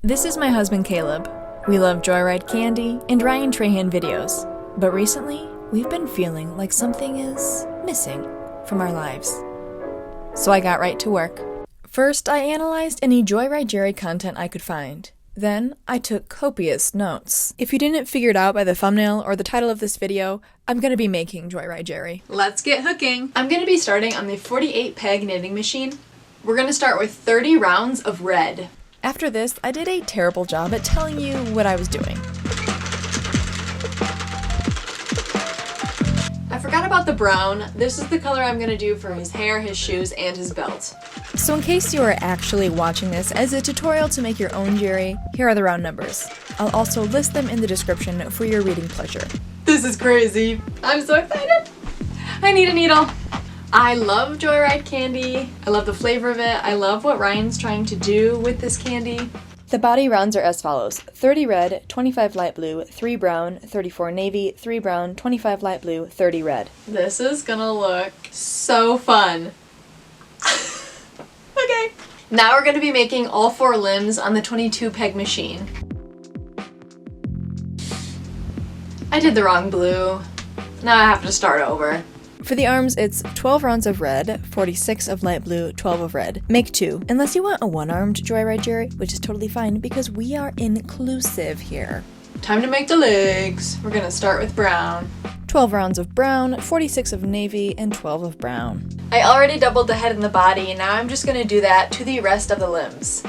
This is my husband Caleb. We love Joyride candy and Ryan Trahan videos, but recently we've been feeling like something is missing from our lives. So I got right to work. First, I analyzed any Joyride Jerry content I could find. Then, I took copious notes. If you didn't figure it out by the thumbnail or the title of this video, I'm gonna be making Joyride Jerry. Let's get hooking! I'm gonna be starting on the 48 peg knitting machine. We're gonna start with 30 rounds of red. After this, I did a terrible job at telling you what I was doing. I forgot about the brown. This is the color I'm gonna do for his hair, his shoes, and his belt. So in case you are actually watching this as a tutorial to make your own Jerry, here are the round numbers. I'll also list them in the description for your reading pleasure. This is crazy. I'm so excited. I need a needle. I love Joyride candy. I love the flavor of it. I love what Ryan's trying to do with this candy. The body rounds are as follows: 30 red, 25 light blue, 3 brown, 34 navy, 3 brown, 25 light blue, 30 red. This is gonna look so fun. Okay. Now we're gonna be making all 4 limbs on the 22 peg machine. I did the wrong blue. Now I have to start over. For the arms, it's 12 rounds of red, 46 of light blue, 12 of red. Make 2, unless you want a one-armed Joyride Jerry, which is totally fine because we are inclusive here. Time to make the legs. We're gonna start with brown. 12 rounds of brown, 46 of navy, and 12 of brown. I already doubled the head and the body, and now I'm just gonna do that to the rest of the limbs.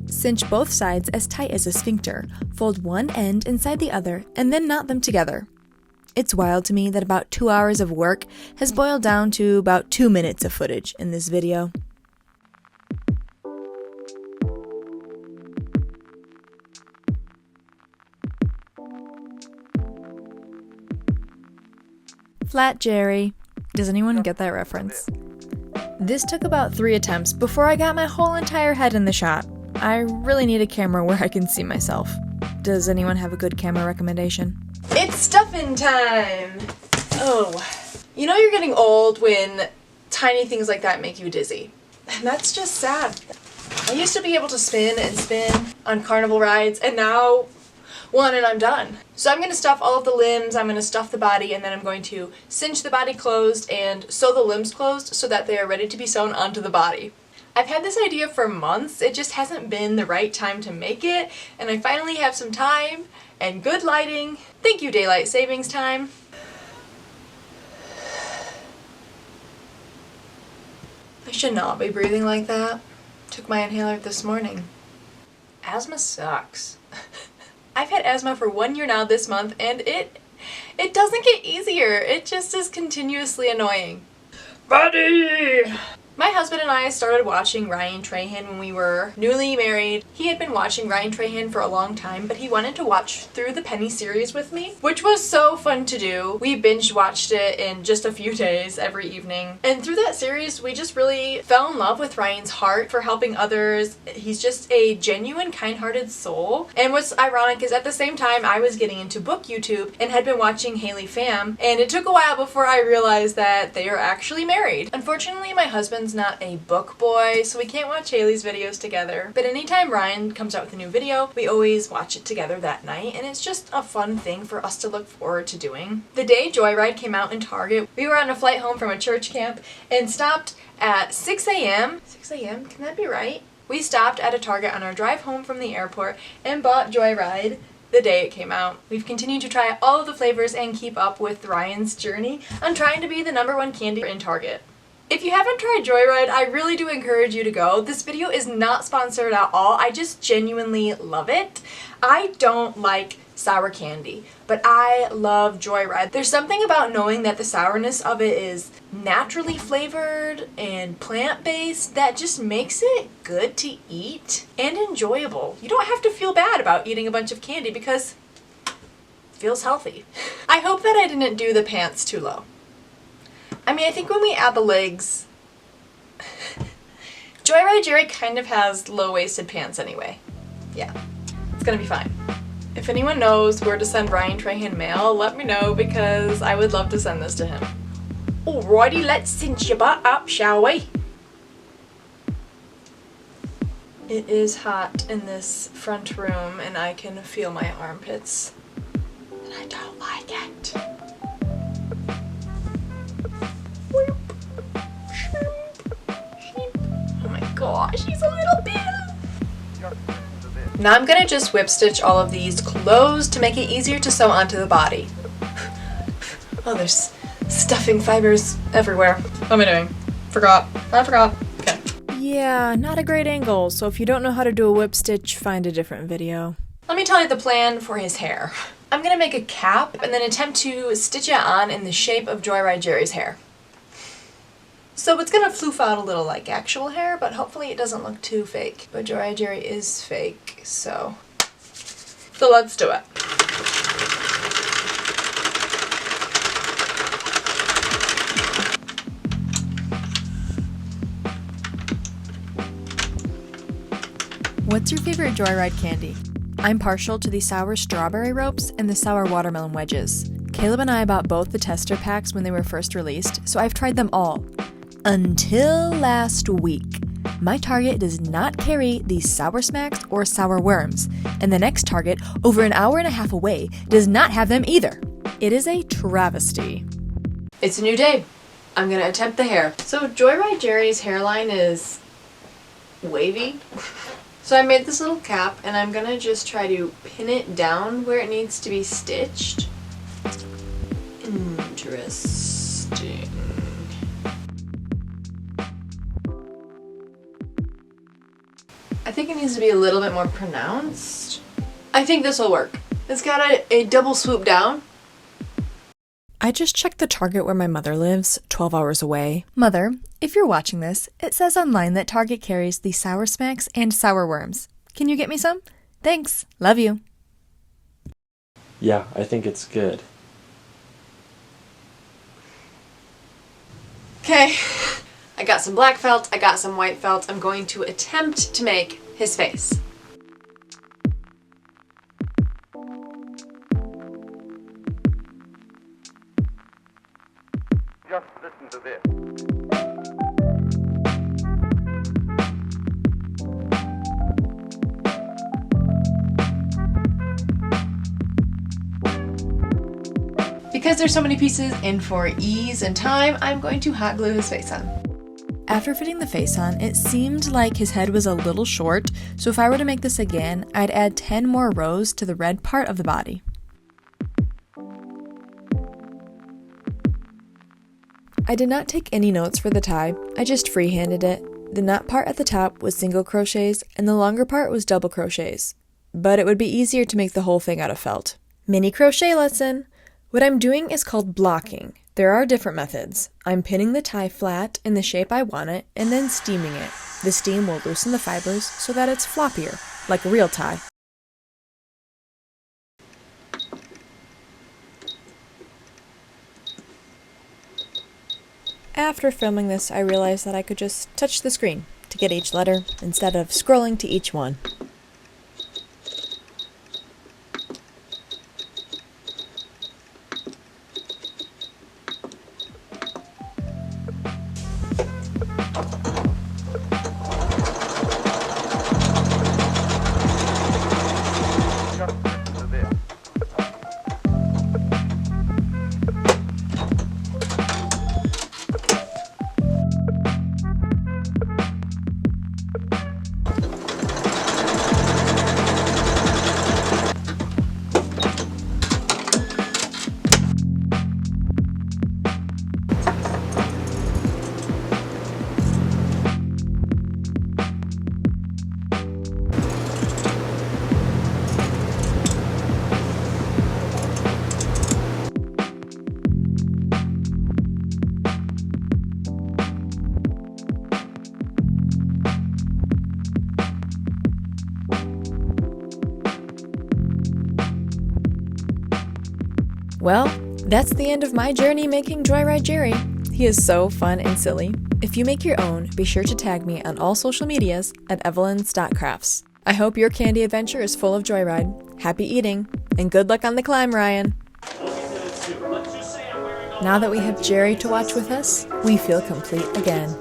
Cinch both sides as tight as a sphincter. Fold one end inside the other, and then knot them together. It's wild to me that about 2 hours of work has boiled down to about 2 minutes of footage in this video. Flat Jerry. Does anyone get that reference? This took about 3 attempts before I got my whole entire head in the shot. I really need a camera where I can see myself. Does anyone have a good camera recommendation? It's stuffing time! Oh. You know you're getting old when tiny things like that make you dizzy. And that's just sad. I used to be able to spin and spin on carnival rides, and now one and I'm done. So I'm going to stuff all of the limbs, I'm going to stuff the body, and then I'm going to cinch the body closed and sew the limbs closed so that they are ready to be sewn onto the body. I've had this idea for months, it just hasn't been the right time to make it, and I finally have some time and good lighting. Thank you, daylight savings time. I should not be breathing like that. Took my inhaler this morning. Asthma sucks. I've had asthma for 1 year now this month, and it doesn't get easier. It just is continuously annoying. Buddy! My husband and I started watching Ryan Trahan when we were newly married. He had been watching Ryan Trahan for a long time, but he wanted to watch through the Penny series with me, which was so fun to do. We binge watched it in just a few days every evening. And through that series, we just really fell in love with Ryan's heart for helping others. He's just a genuine, kind-hearted soul. And what's ironic is at the same time, I was getting into book YouTube and had been watching Haley Pham, and it took a while before I realized that they are actually married. Unfortunately, my husband's not a book boy, so we can't watch Haley's videos together. But anytime Ryan comes out with a new video, we always watch it together that night, and it's just a fun thing for us to look forward to doing. The day Joyride came out in Target, we were on a flight home from a church camp and stopped at 6 a.m. 6 a.m.? Can that be right? We stopped at a Target on our drive home from the airport and bought Joyride the day it came out. We've continued to try all of the flavors and keep up with Ryan's journey on trying to be the #1 candy in Target. If you haven't tried Joyride, I really do encourage you to go. This video is not sponsored at all. I just genuinely love it. I don't like sour candy, but I love Joyride. There's something about knowing that the sourness of it is naturally flavored and plant-based that just makes it good to eat and enjoyable. You don't have to feel bad about eating a bunch of candy because it feels healthy. I hope that I didn't do the pants too low. I mean, I think when we add the legs, Joyride Jerry kind of has low-waisted pants anyway. Yeah, it's gonna be fine. If anyone knows where to send Ryan Trahan mail, let me know because I would love to send this to him. Alrighty, let's cinch your butt up, shall we? It is hot in this front room and I can feel my armpits. And I don't like it. Oh my gosh, he's a little bit. Now I'm gonna just whip stitch all of these closed to make it easier to sew onto the body. Oh, there's stuffing fibers everywhere. What am I doing? I forgot. Okay. Yeah, not a great angle, so if you don't know how to do a whip stitch, find a different video. Let me tell you the plan for his hair. I'm gonna make a cap and then attempt to stitch it on in the shape of Joyride Jerry's hair. So it's gonna floof out a little like actual hair, but hopefully it doesn't look too fake. But Joyride Jerry is fake, so let's do it. What's your favorite Joyride candy? I'm partial to the sour strawberry ropes and the sour watermelon wedges. Caleb and I bought both the tester packs when they were first released, so I've tried them all. Until last week. My Target does not carry these Sour Smacks or Sour Worms, and the next Target, over an hour and a half away, does not have them either. It is a travesty. It's a new day. I'm gonna attempt the hair. So Joyride Jerry's hairline is wavy. So I made this little cap and I'm gonna just try to pin it down where it needs to be stitched. Interesting. I think it needs to be a little bit more pronounced. I think this will work. It's got a double swoop down. I just checked the Target where my mother lives, 12 hours away. Mother, if you're watching this, it says online that Target carries the Sour Smacks and Sour Worms. Can you get me some? Thanks. Love you. Yeah, I think it's good. Okay, I got some black felt, I got some white felt. I'm going to attempt to make his face. Just listen to this. Because there's so many pieces and for ease and time, I'm going to hot glue his face on. After fitting the face on, it seemed like his head was a little short, so if I were to make this again, I'd add 10 more rows to the red part of the body. I did not take any notes for the tie, I just freehanded it. The knot part at the top was single crochets and the longer part was double crochets. But it would be easier to make the whole thing out of felt. Mini crochet lesson! What I'm doing is called blocking. There are different methods. I'm pinning the tie flat in the shape I want it and then steaming it. The steam will loosen the fibers so that it's floppier, like a real tie. After filming this, I realized that I could just touch the screen to get each letter instead of scrolling to each one. Well, that's the end of my journey making Joyride Jerry. He is so fun and silly. If you make your own, be sure to tag me on all social medias at Evelyns.Crafts. I hope your candy adventure is full of joyride. Happy eating, and good luck on the climb, Ryan. Now that we have Jerry to watch with us, we feel complete again.